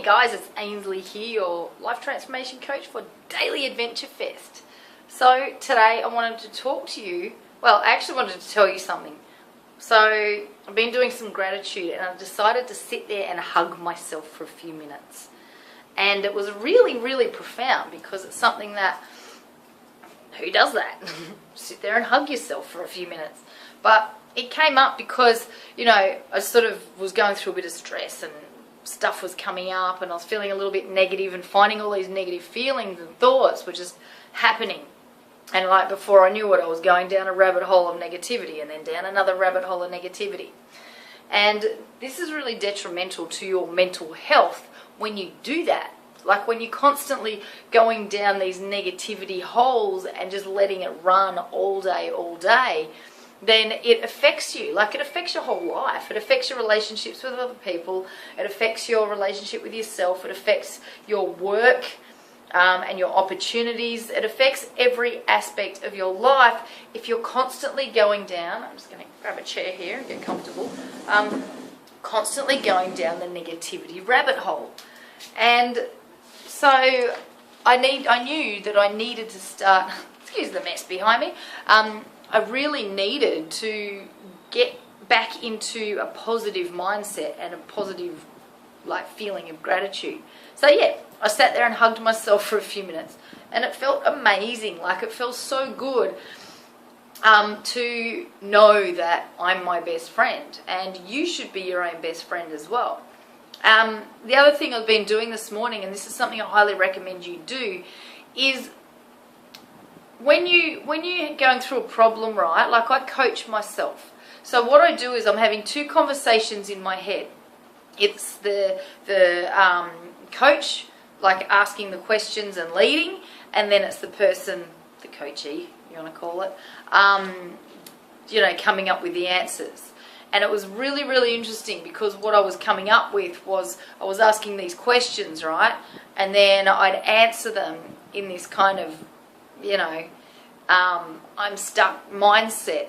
Hey guys, it's Ainsley here, your life transformation coach for Daily Adventure Fest. So today I wanted to talk to you, well, I actually wanted to tell you something. So I've been doing some gratitude and I decided to sit there and hug myself for a few minutes. And it was really, really profound because it's something that, who does that? Sit there and hug yourself for a few minutes. But it came up because, I sort of was going through a bit of stress and stuff was coming up and I was feeling a little bit negative and finding all these negative feelings and thoughts were just happening. And like before I knew it, I was going down a rabbit hole of negativity and then down another rabbit hole of negativity. And this is really detrimental to your mental health when you do that. Like when you're constantly going down these negativity holes and just letting it run all day, then it affects you. Like it affects your whole life. It affects your relationships with other people. It affects your relationship with yourself. It affects your work and your opportunities. It affects every aspect of your life if you're constantly going down. I'm just going to grab a chair here and get comfortable. Constantly going down the negativity rabbit hole. And so I knew that I needed to start, excuse the mess behind me, I really needed to get back into a positive mindset and a positive feeling of gratitude. So yeah, I sat there and hugged myself for a few minutes and it felt amazing. It felt so good to know that I'm my best friend and you should be your own best friend as well. The other thing I've been doing this morning, and this is something I highly recommend you do, is when you're going through a problem, right, like I coach myself. So what I do is I'm having two conversations in my head. It's the coach, asking the questions and leading, and then it's the person, the coachee, you want to call it, coming up with the answers. And it was really, really interesting because what I was coming up with was I was asking these questions, right? And then I'd answer them in this kind of, I'm stuck mindset.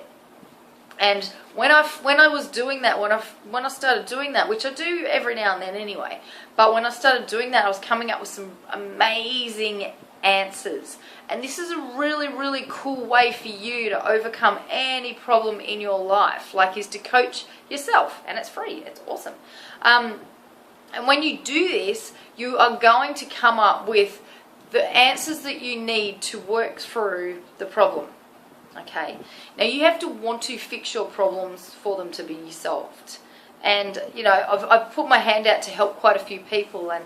And when I was doing that, when I started doing that, which I do every now and then anyway, but when I started doing that, I was coming up with some amazing answers. And this is a really, really cool way for you to overcome any problem in your life, is to coach yourself. And it's free. It's awesome. And when you do this, you are going to come up with the answers that you need to work through the problem. Okay. Now you have to want to fix your problems for them to be solved. And, I've put my hand out to help quite a few people and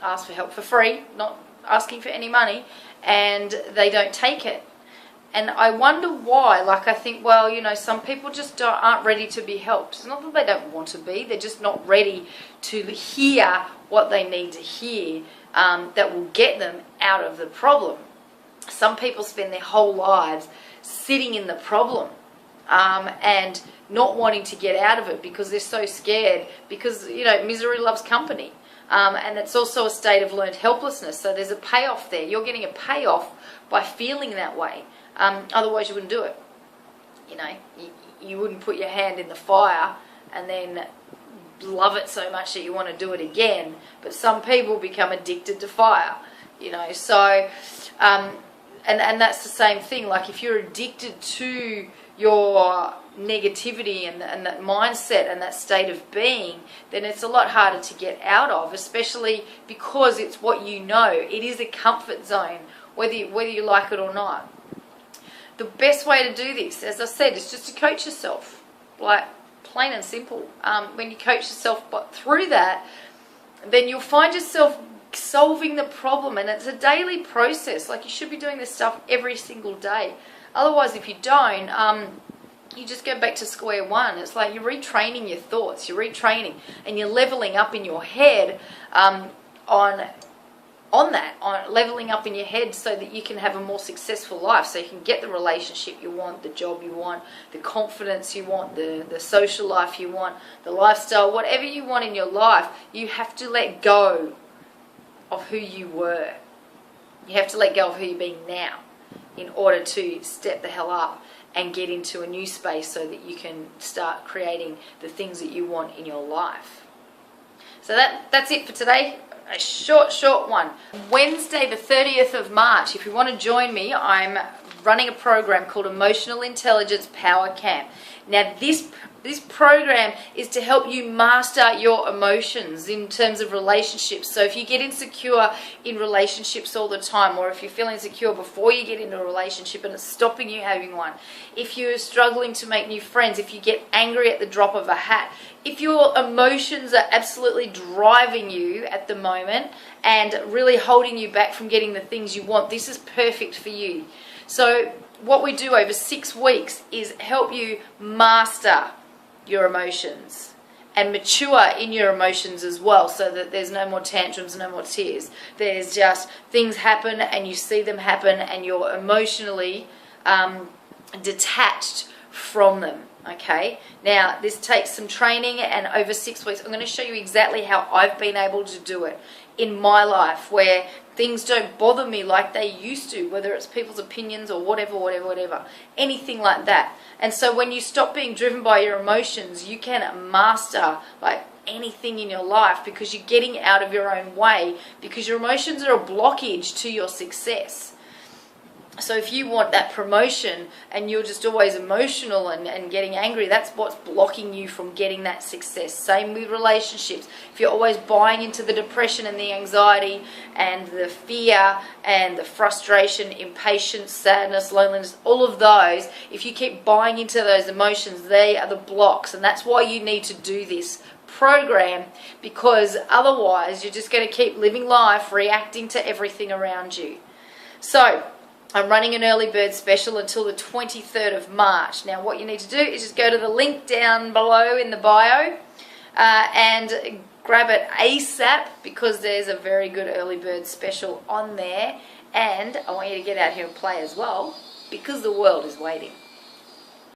ask for help for free, not asking for any money, and they don't take it. And I wonder why. I think, some people just aren't ready to be helped. It's not that they don't want to be, they're just not ready to hear what they need to hear that will get them out of the problem. Some people spend their whole lives sitting in the problem and not wanting to get out of it because they're so scared, because, misery loves company. And it's also a state of learned helplessness. So there's a payoff there. You're getting a payoff by feeling that way. Otherwise you wouldn't do it. You wouldn't put your hand in the fire and then love it so much that you want to do it again. But some people become addicted to fire. So and that's the same thing. If you're addicted to your negativity and that mindset and that state of being, then it's a lot harder to get out of, especially because it's what you know. It is a comfort zone, whether you like it or not. The best way to do this, as I said, is just to coach yourself, plain and simple. When you coach yourself through that, then you'll find yourself solving the problem, and it's a daily process. You should be doing this stuff every single day. Otherwise, if you don't, you just go back to square one. It's like you're retraining your thoughts, you're retraining, and you're leveling up in your head on leveling up in your head so that you can have a more successful life, so you can get the relationship you want, the job you want, the confidence you want, the social life you want, the lifestyle, whatever you want in your life. You have to let go of who you were. You have to let go of who you're being now in order to step the hell up and get into a new space so that you can start creating the things that you want in your life. So that's it for today. A short one. Wednesday the 30th of March, if you want to join me, I'm running a program called Emotional Intelligence Power Camp. Now this program is to help you master your emotions in terms of relationships. So if you get insecure in relationships all the time, or if you feel insecure before you get into a relationship and it's stopping you having one, if you're struggling to make new friends, if you get angry at the drop of a hat, if your emotions are absolutely driving you at the moment and really holding you back from getting the things you want, this is perfect for you. So what we do over 6 weeks is help you master your emotions and mature in your emotions as well, so that there's no more tantrums, no more tears. There's just things happen and you see them happen and you're emotionally detached from them. Okay, now this takes some training, and over 6 weeks I'm going to show you exactly how I've been able to do it in my life, where things don't bother me like they used to, whether it's people's opinions or whatever, anything like that. And so when you stop being driven by your emotions, you can master like anything in your life, because you're getting out of your own way, because your emotions are a blockage to your success. So if you want that promotion and you're just always emotional and getting angry, that's what's blocking you from getting that success. Same with relationships. If you're always buying into the depression and the anxiety and the fear and the frustration, impatience, sadness, loneliness, all of those, if you keep buying into those emotions, they are the blocks. And that's why you need to do this program, because otherwise you're just going to keep living life reacting to everything around you. So I'm running an early bird special until the 23rd of March. Now what you need to do is just go to the link down below in the bio and grab it ASAP, because there's a very good early bird special on there. And I want you to get out here and play as well, because the world is waiting.